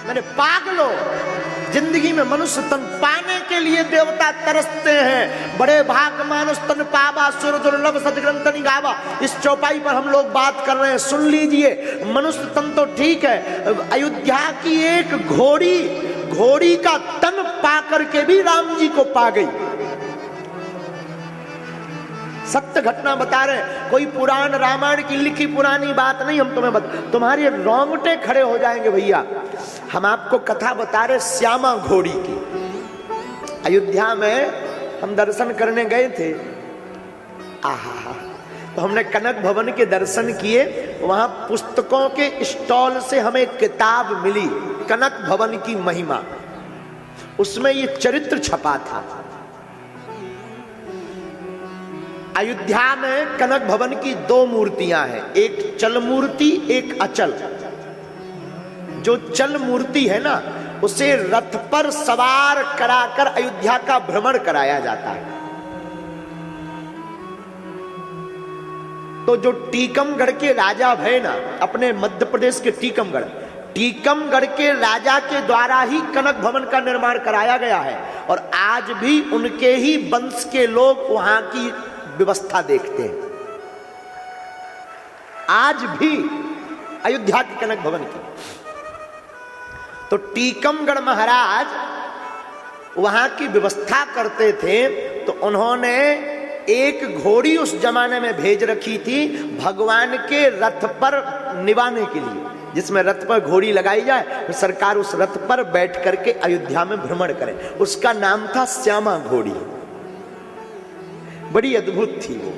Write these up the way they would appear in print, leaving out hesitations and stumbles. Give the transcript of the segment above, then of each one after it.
मैंने पागलो, जिंदगी में मनुष्य तन पाने के लिए देवता तरसते हैं। बड़े भाग मानुष तन पावा, सुर दुर्लभ सदग्रंथ निगावा। इस चौपाई पर हम लोग बात कर रहे हैं, सुन लीजिए। मनुष्य तन तो ठीक है, अयोध्या की एक घोड़ी का तन पा करके भी राम जी को पा गई। सत्य घटना बता रहे, कोई पुराण रामायण की लिखी पुरानी बात नहीं। हम तुम्हें तुम्हारे रोंगटे खड़े हो जाएंगे भैया। हम आपको कथा बता रहे श्यामा घोड़ी की। अयोध्या में हम दर्शन करने गए थे। आहा, तो हमने कनक भवन के दर्शन किए। वहां पुस्तकों के स्टॉल से हमें किताब मिली, कनक भवन की महिमा। उसमें ये चरित्र छपा था। अयोध्या में कनक भवन की दो मूर्तियां हैं, एक चल मूर्ति, एक अचल। जो चल मूर्ति है ना, उसे रथ पर सवार कराकर अयोध्या का भ्रमण कराया जाता है। तो जो टीकमगढ़ के राजा भय ना, अपने मध्य प्रदेश के टीकमगढ़ के राजा के द्वारा ही कनक भवन का निर्माण कराया गया है। और आज भी उनके ही वंश के लोग वहां की व्यवस्था देखते हैं। आज भी अयोध्या की कनक भवन की। तो टीकमगढ़ महाराज वहां की व्यवस्था करते थे। तो उन्होंने एक घोड़ी उस जमाने में भेज रखी थी भगवान के रथ पर निवाने के लिए, जिसमें रथ पर घोड़ी लगाई जाए, तो सरकार उस रथ पर बैठ करके अयोध्या में भ्रमण करे। उसका नाम था श्यामा घोड़ी। बड़ी अद्भुत थी वो,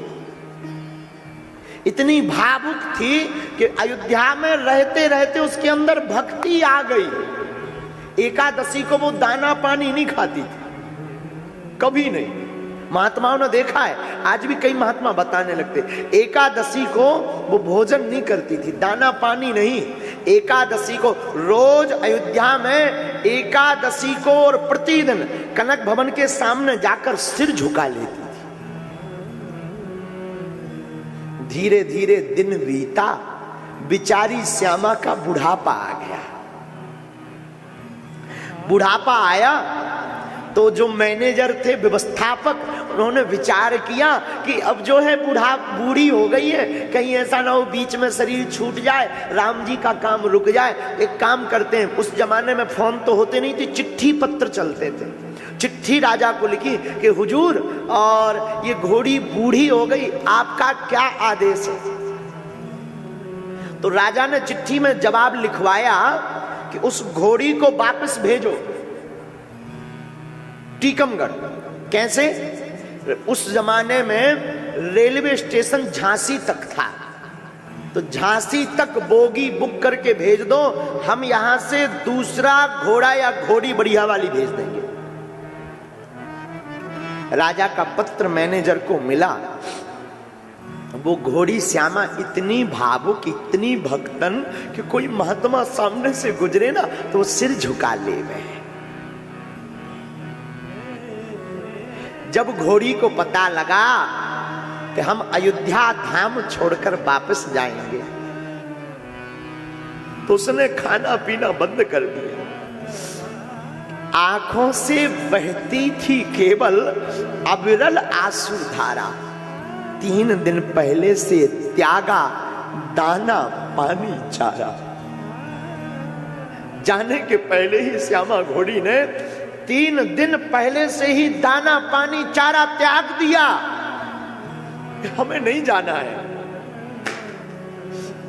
इतनी भावुक थी कि अयोध्या में रहते रहते उसके अंदर भक्ति आ गई। एकादशी को वो दाना पानी नहीं खाती थी, कभी नहीं। महात्माओं ने देखा है, आज भी कई महात्मा बताने लगते, एकादशी को वो भोजन नहीं करती थी, दाना पानी नहीं। एकादशी को रोज अयोध्या में एकादशी को और प्रतिदिन कनक भवन के सामने जाकर सिर झुका लेती थी। धीरे धीरे दिन बीता, बिचारी श्यामा का बुढ़ापा आ गया। बुढ़ापा आया तो जो मैनेजर थे, व्यवस्थापक, उन्होंने विचार किया कि अब जो है बूढ़ी हो गई है, कहीं ऐसा ना हो बीच में शरीर छूट जाए, राम जी का काम रुक जाए। एक काम करते हैं, उस जमाने में फोन तो होते नहीं थे, चिट्ठी पत्र चलते थे। चिट्ठी राजा को लिखी कि हुजूर, और ये घोड़ी बूढ़ी हो गई, आपका क्या आदेश है। तो राजा ने चिट्ठी में जवाब लिखवाया कि उस घोड़ी को वापस भेजो टीकमगढ़। कैसे? उस जमाने में रेलवे स्टेशन झांसी तक था, तो झांसी तक बोगी बुक करके भेज दो, हम यहां से दूसरा घोड़ा या घोड़ी बढ़िया वाली भेज देंगे। राजा का पत्र मैनेजर को मिला। वो घोड़ी श्यामा इतनी भावुक, इतनी भक्तन कि कोई महात्मा सामने से गुजरे ना तो वो सिर झुका ले गए। जब घोड़ी को पता लगा कि हम अयोध्या धाम छोड़कर वापस जाएंगे, तो उसने खाना पीना बंद कर दिया। आंखों से बहती थी केवल अविरल आंसू धारा। 3 दिन पहले से त्यागा दाना पानी चारा। जाने के पहले ही श्यामा घोड़ी ने 3 दिन पहले से ही दाना पानी चारा त्याग दिया, हमें नहीं जाना है।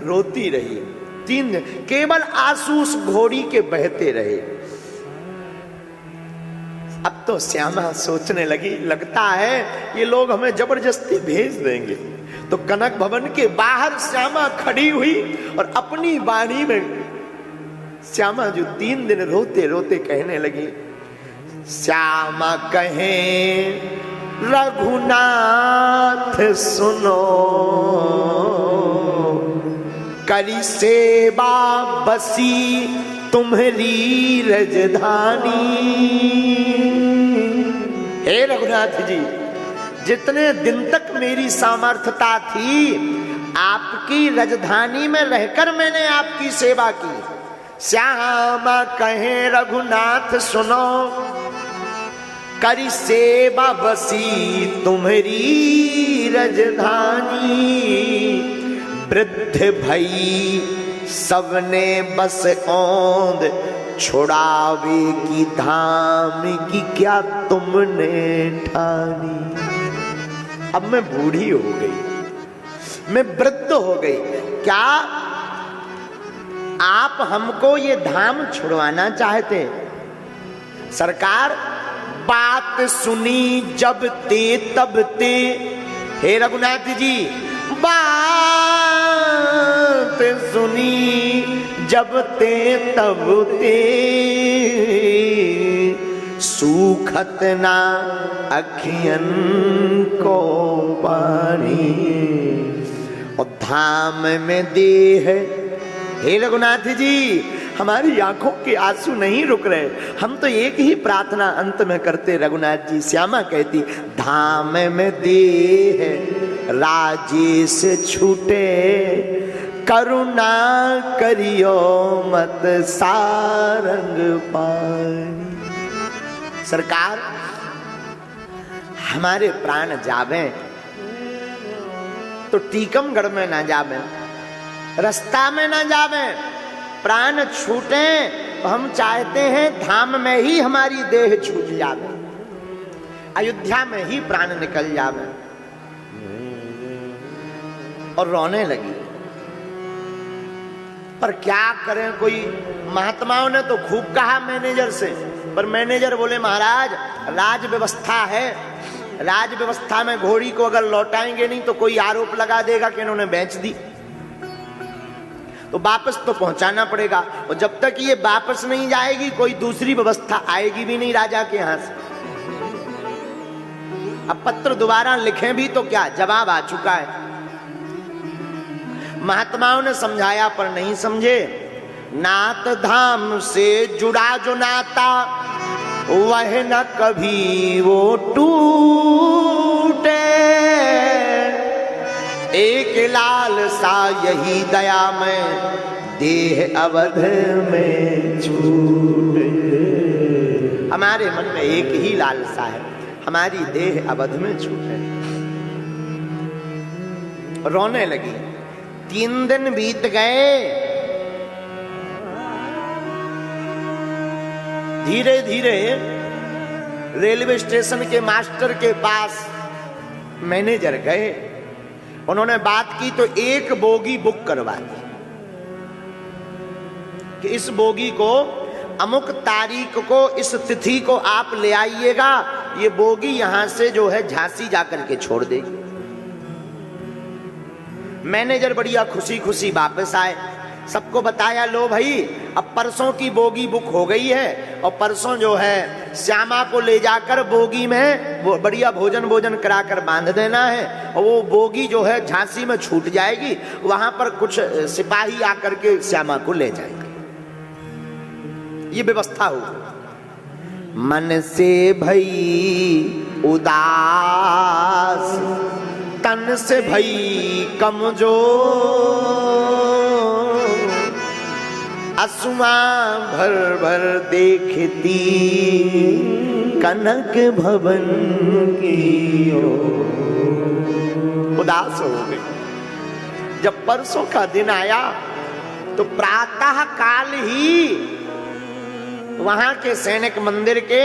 रोती रही 3 दिन, केवल आंसू उस घोड़ी के बहते रहे। अब तो श्यामा सोचने लगी, लगता है ये लोग हमें जबरदस्ती भेज देंगे। तो कनक भवन के बाहर श्यामा खड़ी हुई और अपनी वाणी में श्यामा जो 3 दिन रोते रोते कहने लगी, श्यामा कहें रघुनाथ सुनो, करी सेवा बसी तुम्हारी रजधानी। हे रघुनाथ जी, जितने दिन तक मेरी सामर्थ्यता थी, आपकी राजधानी में रहकर मैंने आपकी सेवा की। श्यामा कहे रघुनाथ सुनो, करी सेवा बसी तुम्हारी रजधानी। वृद्ध भई सबने बस औंध, छुड़ावे की धाम की क्या तुमने ठानी। अब मैं बूढ़ी हो गई, मैं वृद्ध हो गई, क्या आप हमको ये धाम छुड़वाना चाहते हैं? सरकार बात सुनी जब ते तब ते, हे रघुनाथ जी बात सुनी जब ते तब ते, सूखत ना अखियन को पानी। और धाम में देह, हे रघुनाथ जी हमारी आंखों के आंसू नहीं रुक रहे, हम तो एक ही प्रार्थना अंत में करते रघुनाथ जी। श्यामा कहती धाम में देह राजेश छूटे, करुणा करियो मत सारंग पानी। सरकार हमारे प्राण जावे तो टीकमगढ़ में ना जावे, रास्ता में ना जावे, प्राण छूटे तो हम चाहते हैं धाम में ही हमारी देह छूट जावे, अयोध्या में ही प्राण निकल जावे। और रोने लगी। पर क्या करें, कोई महात्माओं ने तो खूब कहा मैनेजर से, पर मैनेजर बोले महाराज राज व्यवस्था है, राज व्यवस्था में घोड़ी को अगर लौटाएंगे नहीं तो कोई आरोप लगा देगा कि इन्होंने बेच दी, तो वापस तो पहुंचाना पड़ेगा। और जब तक ये वापस नहीं जाएगी कोई दूसरी व्यवस्था आएगी भी नहीं राजा के यहां से। अब पत्र दोबारा लिखें भी तो क्या, जवाब आ चुका है। महात्माओं ने समझाया पर नहीं समझे। नाथ धाम से जुड़ा जो नाता वह न कभी वो टूटे, एक लाल सा यही दया में देह अवध में छूटे। हमारे मन में एक ही लालसा है, हमारी देह अवध में छूटे। रोने लगी। 3 दिन बीत गए, धीरे धीरे रेलवे स्टेशन के मास्टर के पास मैनेजर गए। उन्होंने बात की तो एक बोगी बुक करवा दी कि इस बोगी को अमुक तारीख को इस तिथि को आप ले आइएगा, ये बोगी यहां से जो है झांसी जाकर के छोड़ देगी। मैनेजर बढ़िया खुशी खुशी वापस आए, सबको बताया लो भाई अब परसों की बोगी बुक हो गई है और परसों जो है श्यामा को ले जाकर बोगी में वो बढ़िया भोजन कराकर बांध देना है और वो बोगी जो है झांसी में छूट जाएगी, वहां पर कुछ सिपाही आकर के श्यामा को ले जाएंगे। ये व्यवस्था हो। मन से भई उदास, तन से भई कमजोर, असुआ भर भर देखती कनक भवन की ओर। उदास हो गई। जब परसों का दिन आया तो प्रातः काल ही वहां के सैनिक मंदिर के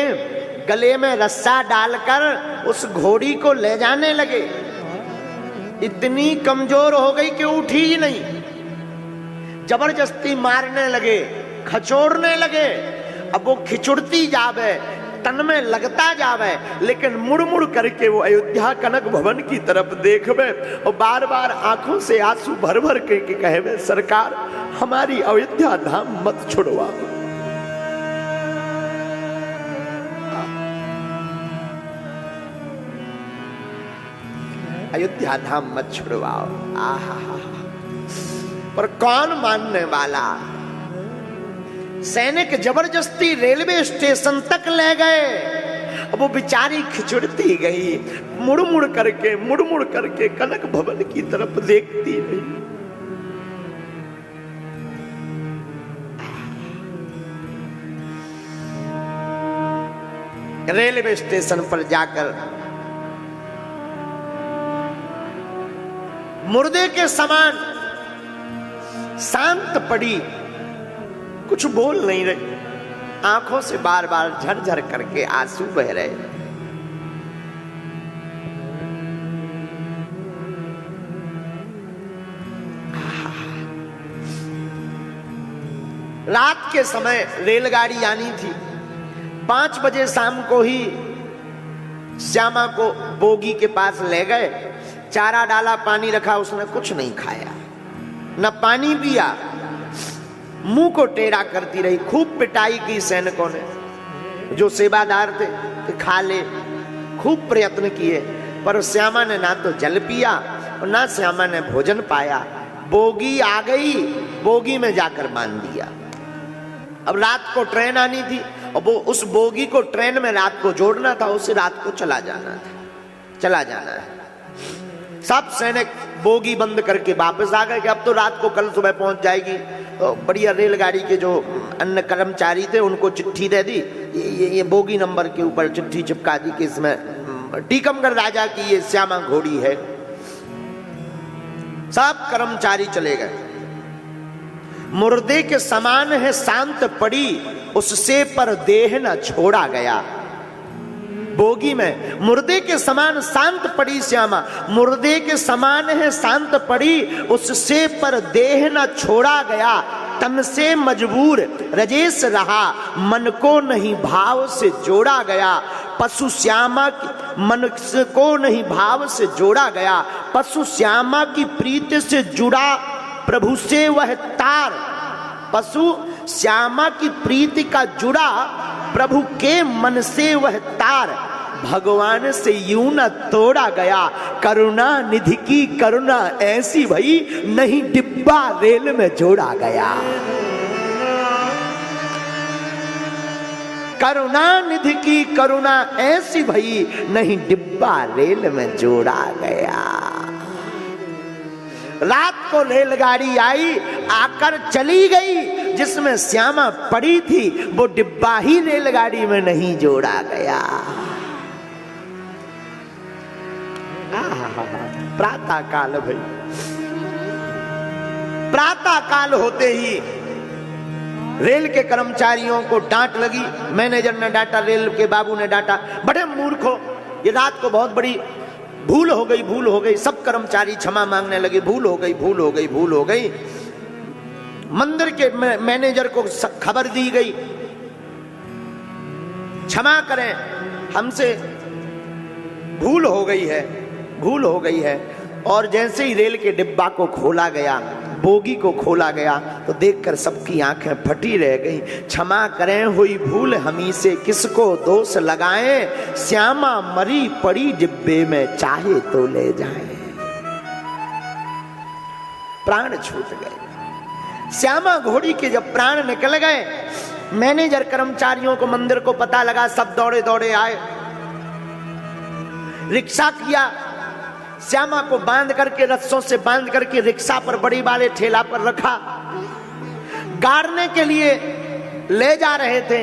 गले में रस्सा डालकर उस घोड़ी को ले जाने लगे। इतनी कमजोर हो गई कि उठी ही नहीं, जबरदस्ती मारने लगे, खचोड़ने लगे। अब वो खिचुड़ती जावे, तन में लगता जावे, लेकिन मुड़ मुड़ करके वो अयोध्या कनक भवन की तरफ देखवे और बार बार आंखों से आंसू भर भर करके कहवे सरकार हमारी अयोध्या धाम मत छुड़वा। अयोध्या धाम मत छुड़वाओ। आहा, पर कौन मानने वाला। सैनिक जबरदस्ती रेलवे स्टेशन तक ले गए। अब वो बेचारी खिचुड़ती गई, मुड़ मुड़ करके कनक भवन की तरफ देखती रही। रेलवे स्टेशन पर जाकर मुर्दे के समान शांत पड़ी, कुछ बोल नहीं रही, आंखों से बार बार झरझर करके आंसू बह रहे। रात के समय रेलगाड़ी आनी थी। 5 बजे शाम को ही श्यामा को बोगी के पास ले गए, चारा डाला, पानी रखा, उसने कुछ नहीं खाया, न पानी पिया, मुंह को टेढ़ा करती रही। खूब पिटाई की सैनिकों ने, जो सेवादार थे कि खा ले, खूब प्रयत्न किए, पर श्यामा ने ना तो जल पिया और ना श्यामा ने भोजन पाया। बोगी आ गई, बोगी में जाकर बांध दिया। अब रात को ट्रेन आनी थी और वो उस बोगी को ट्रेन में रात को जोड़ना था, उसे रात को चला जाना है। सब सैनिक बोगी बंद करके वापस आ गए कि अब तो रात को कल सुबह पहुंच जाएगी। तो बढ़िया रेलगाड़ी के जो अन्य कर्मचारी थे उनको चिट्ठी दे दी, ये बोगी नंबर के ऊपर चिट्ठी चिपका दी कि इसमें टीकमगढ़ राजा की ये श्यामा घोड़ी है। सब कर्मचारी चले गए। मुर्दे के समान है शांत पड़ी, उससे पर देह न छोड़ा गया। बोगी में मुर्दे के समान शांत पड़ी श्यामा, मुर्दे के समान है शांत पड़ी, उससे पर देह न छोड़ा गया। तन से मजबूर रजेश रहा, मन को नहीं भाव से जोड़ा गया। पशु श्यामा मन को नहीं भाव से जोड़ा गया, पशु श्यामा की प्रीति से जुड़ा प्रभु से वह तार। पशु श्यामा की प्रीति का जुड़ा प्रभु के मन से वह तार। भगवान से यूं न तोड़ा गया, करुणा निधि की करुणा ऐसी भई, नहीं डिब्बा रेल में जोड़ा गया। करुणा निधि की करुणा ऐसी भई, नहीं डिब्बा रेल में जोड़ा गया। रात को रेलगाड़ी आई, आकर चली गई, जिसमें श्यामा पड़ी थी वो डिब्बा ही रेलगाड़ी में नहीं जोड़ा गया। प्रातः काल भाई, प्रातः काल होते ही रेल के कर्मचारियों को डांट लगी। मैनेजर ने डांटा, रेल के बाबू ने डांटा, बड़े मूर्खों, ये रात को बहुत बड़ी भूल हो गई। सब कर्मचारी क्षमा मांगने लगे, भूल हो गई। मंदिर के मैनेजर को खबर दी गई, क्षमा करें, हमसे भूल हो गई है। और जैसे ही रेल के डिब्बा को खोला गया, बोगी को खोला गया, तो देखकर सबकी आंखें फटी रह गई। क्षमा करें हुई भूल हमी से, किसको दोष लगाएं, श्यामा मरी पड़ी डिब्बे में, चाहे तो ले जाएं। प्राण छूट गए। श्यामा घोड़ी के जब प्राण निकल गए, मैनेजर कर्मचारियों को मंदिर को पता लगा, सब दौड़े दौड़े आए, रिक्शा किया, श्यामा को बांध करके, रस्सों से बांध करके रिक्शा पर, बड़ी वाले ठेला पर रखा। गाड़ने के लिए ले जा रहे थे,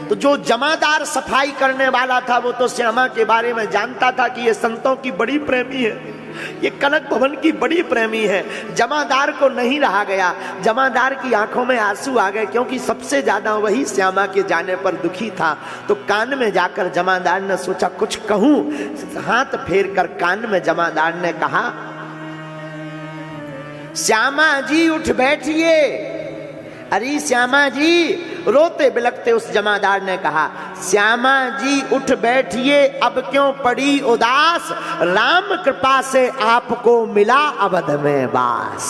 तो जो जमादार सफाई करने वाला था वो तो श्यामा के बारे में जानता था कि ये संतों की बड़ी प्रेमी है, ये कनक भवन की बड़ी प्रेमी है। जमादार को नहीं रहा गया, जमादार की आंखों में आंसू आ गए, क्योंकि सबसे ज्यादा वही श्यामा के जाने पर दुखी था। तो कान में जाकर जमादार ने सोचा कुछ कहूं, हाथ फेर कर कान में जमादार ने कहा, श्यामा जी उठ बैठिए। अरे श्यामा जी, रोते बिलखते उस जमादार ने कहा, श्यामा जी उठ बैठिए, अब क्यों पड़ी उदास, राम कृपा से आपको मिला अवध में वास।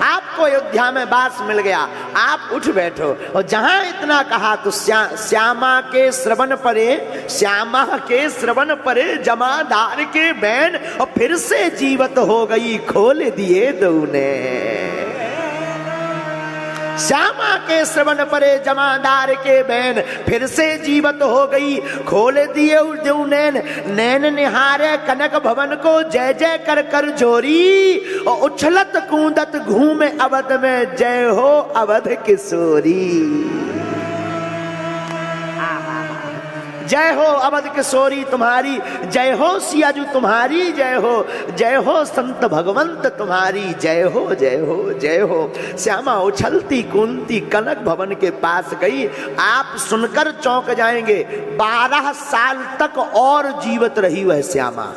आपको अयोध्या में वास मिल गया, आप उठ बैठो। और जहां इतना कहा तो श्यामा के श्रवण परे जमादार के बैन, और फिर से जीवत हो गई, खोल दिए दूने। श्यामा के श्रवण परे जमादार के बैन, फिर से जीवत हो गई, खोल दिए नैन। नैन निहारे कनक भवन को, जय जय कर कर जोरी, और उछलत कूदत घूमे अवध में, जय हो अवध किशोरी। जय हो अवध किशोरी तुम्हारी, जय हो सियाजू तुम्हारी जय हो संत भगवंत तुम्हारी जय हो जय हो जय हो। श्यामा उछलती कूदती कनक भवन के पास गई। आप सुनकर चौंक जाएंगे, 12 साल तक और जीवित रही वह श्यामा।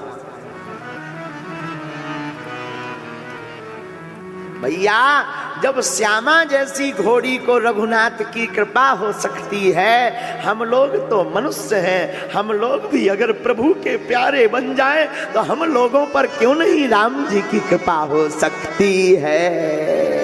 भैया जब श्यामा जैसी घोड़ी को रघुनाथ की कृपा हो सकती है, हम लोग तो मनुष्य हैं, हम लोग भी अगर प्रभु के प्यारे बन जाएं तो हम लोगों पर क्यों नहीं राम जी की कृपा हो सकती है।